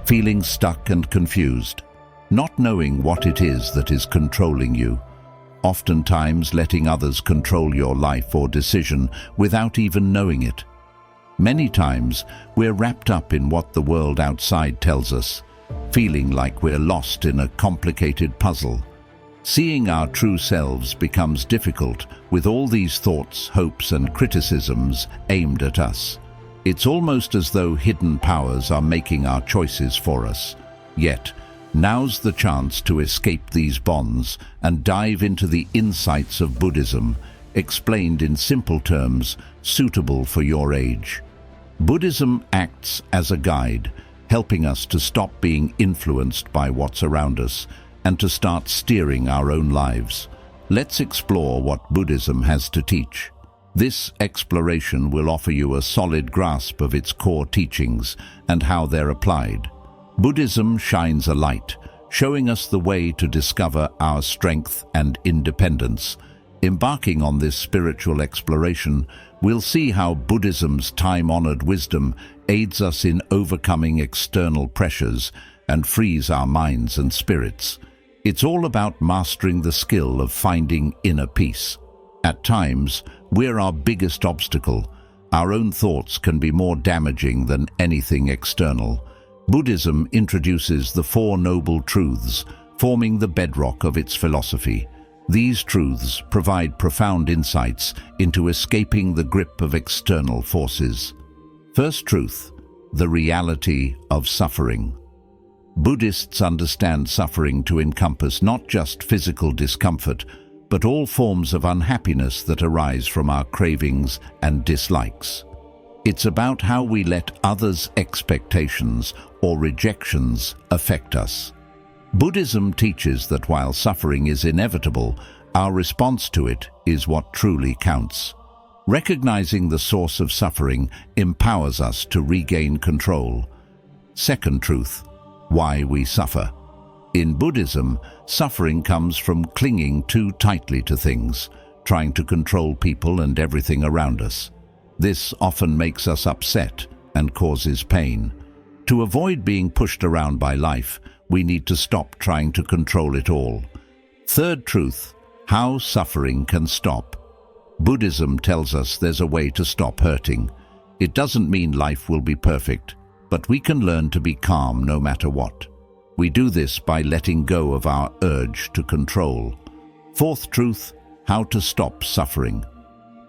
feeling stuck and confused, not knowing what it is that is controlling you, oftentimes letting others control your life or decision without even knowing it. Many times, we're wrapped up in what the world outside tells us, feeling like we're lost in a complicated puzzle. Seeing our true selves becomes difficult with all these thoughts, hopes, and criticisms aimed at us. It's almost as though hidden powers are making our choices for us. Yet, now's the chance to escape these bonds and dive into the insights of Buddhism, explained in simple terms suitable for your age. Buddhism acts as a guide, helping us to stop being influenced by what's around us and to start steering our own lives. Let's explore what Buddhism has to teach. This exploration will offer you a solid grasp of its core teachings and how they're applied. Buddhism shines a light, showing us the way to discover our strength and independence. Embarking on this spiritual exploration, we'll see how Buddhism's time-honored wisdom aids us in overcoming external pressures and frees our minds and spirits. It's all about mastering the skill of finding inner peace. At times, we're our biggest obstacle. Our own thoughts can be more damaging than anything external. Buddhism introduces the Four Noble Truths, forming the bedrock of its philosophy. These truths provide profound insights into escaping the grip of external forces. First truth, the reality of suffering. Buddhists understand suffering to encompass not just physical discomfort, but all forms of unhappiness that arise from our cravings and dislikes. It's about how we let others' expectations or rejections affect us. Buddhism teaches that while suffering is inevitable, our response to it is what truly counts. Recognizing the source of suffering empowers us to regain control. Second truth, why we suffer. In Buddhism, suffering comes from clinging too tightly to things, trying to control people and everything around us. This often makes us upset and causes pain. To avoid being pushed around by life, we need to stop trying to control it all. Third truth, how suffering can stop. Buddhism tells us there's a way to stop hurting. It doesn't mean life will be perfect, but we can learn to be calm no matter what. We do this by letting go of our urge to control. Fourth truth, how to stop suffering.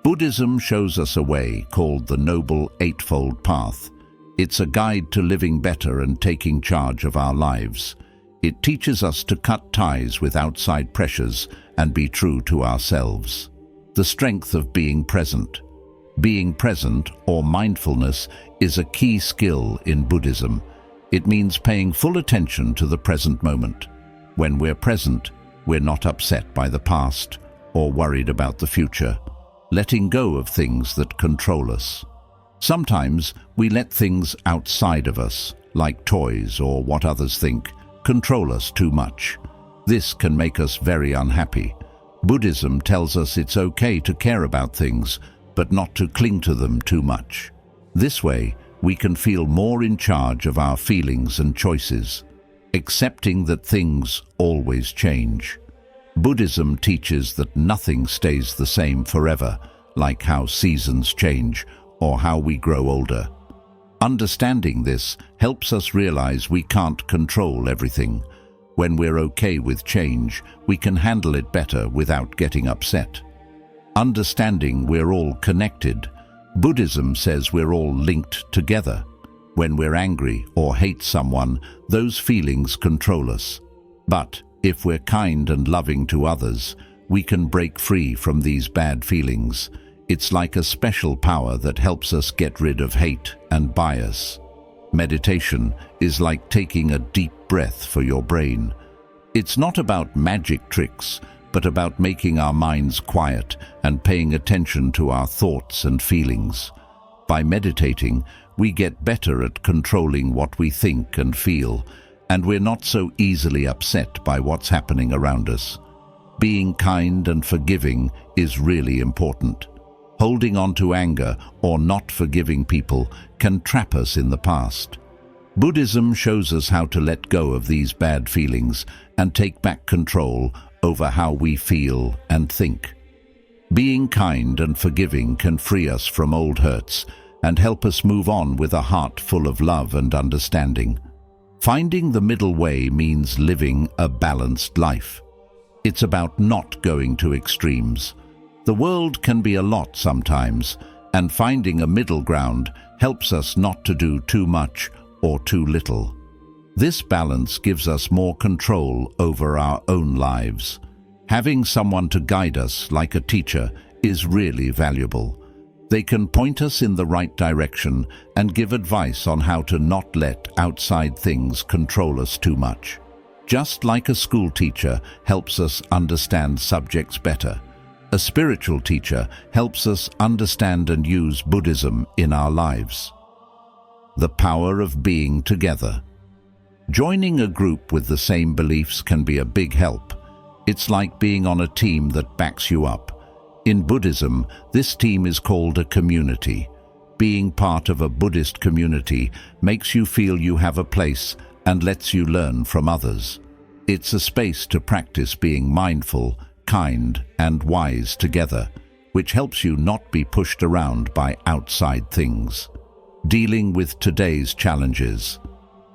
Buddhism shows us a way called the Noble Eightfold Path. It's a guide to living better and taking charge of our lives. It teaches us to cut ties with outside pressures and be true to ourselves. The strength of being present. Being present, or mindfulness, is a key skill in Buddhism. It means paying full attention to the present moment. When we're present, we're not upset by the past or worried about the future, letting go of things that control us. Sometimes we let things outside of us, like toys or what others think, control us too much. This can make us very unhappy. Buddhism tells us it's okay to care about things, but not to cling to them too much. This way, we can feel more in charge of our feelings and choices, accepting that things always change. Buddhism teaches that nothing stays the same forever, like how seasons change or how we grow older. Understanding this helps us realize we can't control everything. When we're okay with change, we can handle it better without getting upset. Understanding we're all connected. Buddhism says we're all linked together. When we're angry or hate someone, those feelings control us. But if we're kind and loving to others, we can break free from these bad feelings. It's like a special power that helps us get rid of hate and bias. Meditation is like taking a deep breath for your brain. It's not about magic tricks, but about making our minds quiet and paying attention to our thoughts and feelings. By meditating, we get better at controlling what we think and feel, and we're not so easily upset by what's happening around us. Being kind and forgiving is really important. Holding on to anger or not forgiving people can trap us in the past. Buddhism shows us how to let go of these bad feelings and take back control over how we feel and think. Being kind and forgiving can free us from old hurts and help us move on with a heart full of love and understanding. Finding the middle way means living a balanced life. It's about not going to extremes. The world can be a lot sometimes, and finding a middle ground helps us not to do too much or too little. This balance gives us more control over our own lives. Having someone to guide us, like a teacher, is really valuable. They can point us in the right direction and give advice on how to not let outside things control us too much. Just like a school teacher helps us understand subjects better, a spiritual teacher helps us understand and use Buddhism in our lives. The power of being together. Joining a group with the same beliefs can be a big help. It's like being on a team that backs you up. In Buddhism, this team is called a community. Being part of a Buddhist community makes you feel you have a place and lets you learn from others. It's a space to practice being mindful, kind, and wise together, which helps you not be pushed around by outside things. Dealing with today's challenges.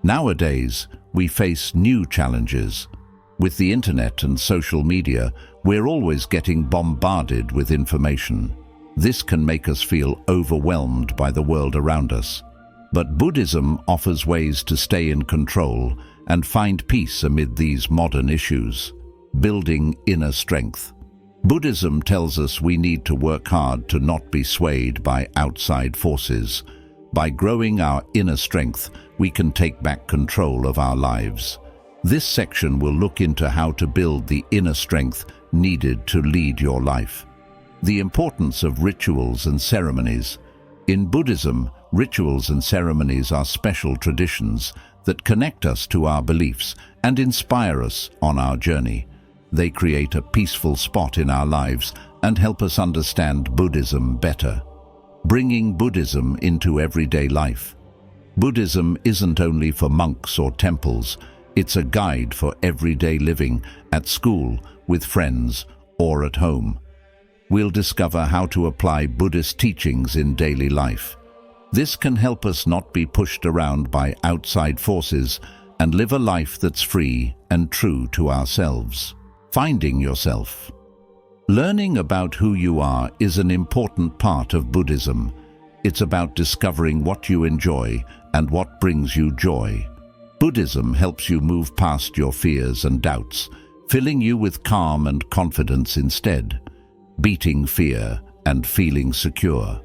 Nowadays, we face new challenges. With the internet and social media, we're always getting bombarded with information. This can make us feel overwhelmed by the world around us. But Buddhism offers ways to stay in control and find peace amid these modern issues. Building inner strength. Buddhism tells us we need to work hard to not be swayed by outside forces. By growing our inner strength, we can take back control of our lives. This section will look into how to build the inner strength needed to lead your life. The importance of rituals and ceremonies. In Buddhism, rituals and ceremonies are special traditions that connect us to our beliefs and inspire us on our journey. They create a peaceful spot in our lives and help us understand Buddhism better. Bringing Buddhism into everyday life. Buddhism isn't only for monks or temples. It's a guide for everyday living, at school, with friends, or at home. We'll discover how to apply Buddhist teachings in daily life. This can help us not be pushed around by outside forces and live a life that's free and true to ourselves. Finding yourself. Learning about who you are is an important part of Buddhism. It's about discovering what you enjoy and what brings you joy. Buddhism helps you move past your fears and doubts, filling you with calm and confidence instead. Beating fear and feeling secure.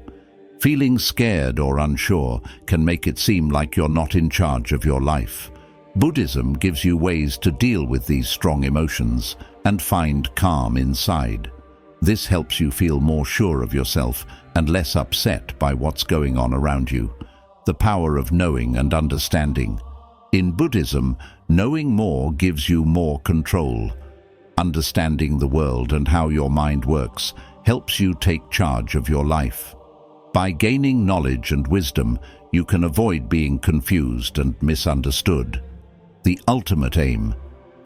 Feeling scared or unsure can make it seem like you're not in charge of your life. Buddhism gives you ways to deal with these strong emotions and find calm inside. This helps you feel more sure of yourself and less upset by what's going on around you. The power of knowing and understanding. In Buddhism, knowing more gives you more control. Understanding the world and how your mind works helps you take charge of your life. By gaining knowledge and wisdom, you can avoid being confused and misunderstood. The ultimate aim.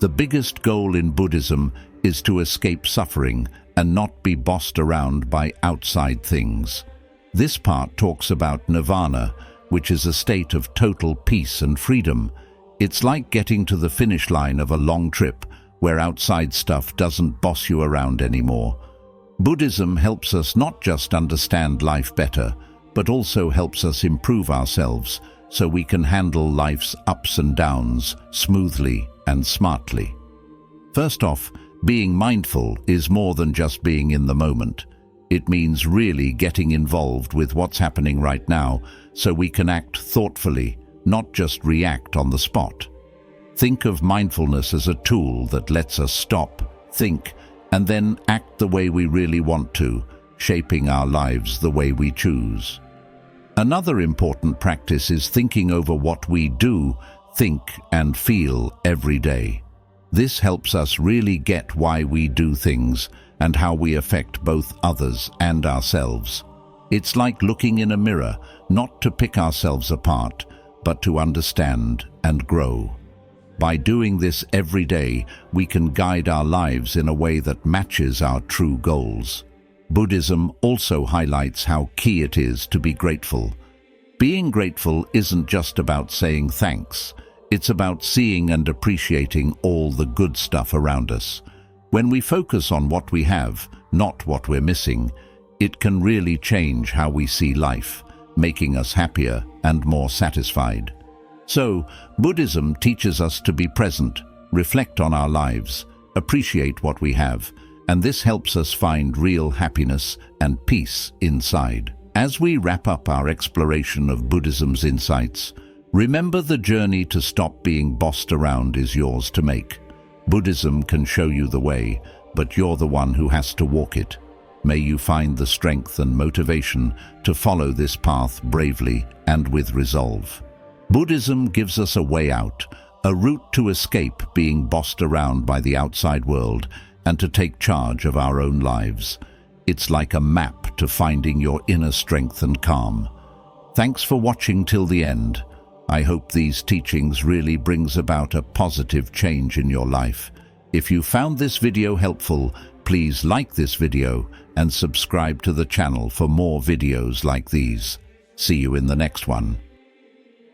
The biggest goal in Buddhism is to escape suffering and not be bossed around by outside things. This part talks about nirvana, which is a state of total peace and freedom. It's like getting to the finish line of a long trip where outside stuff doesn't boss you around anymore. Buddhism helps us not just understand life better, but also helps us improve ourselves so we can handle life's ups and downs smoothly and smartly. First off, being mindful is more than just being in the moment. It means really getting involved with what's happening right now so we can act thoughtfully, not just react on the spot. Think of mindfulness as a tool that lets us stop, think, and then act the way we really want to, shaping our lives the way we choose. Another important practice is thinking over what we do, think, and feel every day. This helps us really get why we do things and how we affect both others and ourselves. It's like looking in a mirror, not to pick ourselves apart, but to understand and grow. By doing this every day, we can guide our lives in a way that matches our true goals. Buddhism also highlights how key it is to be grateful. Being grateful isn't just about saying thanks. It's about seeing and appreciating all the good stuff around us. When we focus on what we have, not what we're missing, it can really change how we see life, making us happier and more satisfied. So, Buddhism teaches us to be present, reflect on our lives, appreciate what we have, and this helps us find real happiness and peace inside. As we wrap up our exploration of Buddhism's insights, remember the journey to stop being bossed around is yours to make. Buddhism can show you the way, but you're the one who has to walk it. May you find the strength and motivation to follow this path bravely and with resolve. Buddhism gives us a way out, a route to escape being bossed around by the outside world and to take charge of our own lives. It's like a map to finding your inner strength and calm. Thanks for watching till the end. I hope these teachings really brings about a positive change in your life. If you found this video helpful, please like this video and subscribe to the channel for more videos like these. See you in the next one.